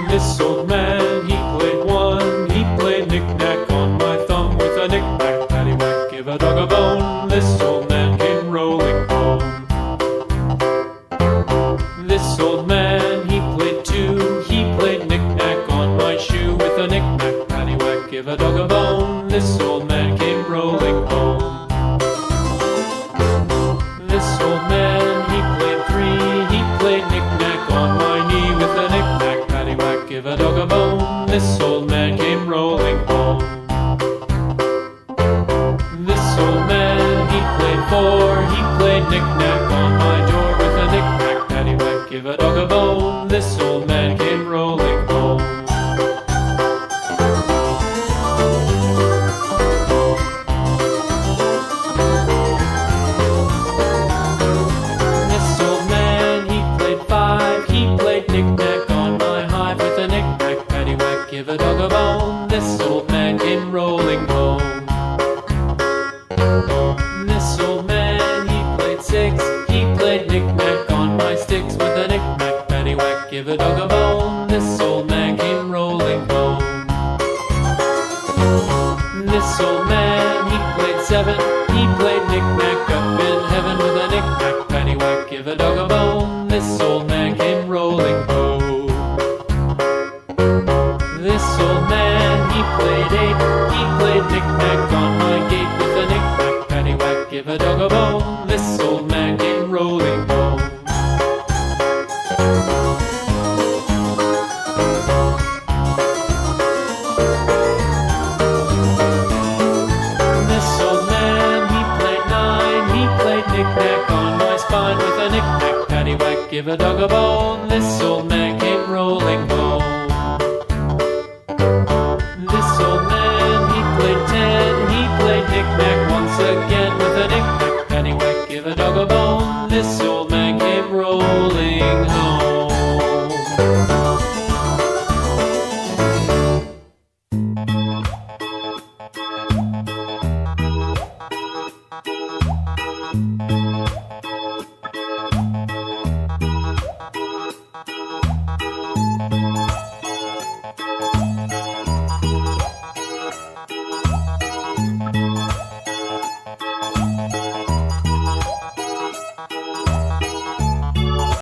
This old man, he played one. He played knick-knack on my thumb with a knick-knack, paddywhack, give a dog a bone. This old man came rolling home. This old man, he played two. He played knick-knack on my shoe with a knick-knack, paddywhack, give a dog a bone. This old man came rolling home. This old man, he played three. He played knick-knack on my knee with a knick-knack, paddywhack, give a dog a bone. This old man came rolling home. This old man, he played four. He played knick-knack on my door with a knick-knack, paddywhack, give a dog a bone. This old man came rolling home. This old man, he played five. He played knick-knack on my hive with a knick-knack, paddywhack, give a dog a bone. This old man came rolling home. This old man, he played six. He played knick-knack on my sticks with a knick-knack, paddywhack, give a dog a bone. This old man came rolling home. This old man, he played seven. He played knick-knack up in heaven with a knick-knack, paddywhack, give a dog a bone. This old man came rolling home. This old man, he played eight. He played knick-knack on my gate with a knick-knack, paddywhack, give a dog a bone. This old man came rolling home. This old man, he played nine. He played knick-knack on my spine with a knick-knack, paddywhack, give a dog a bone. This old man came rolling home. This old man, he played ten. He played knick-knack once again with a knick-knack, paddywhack, give a dog a bone. This old man came rolling home.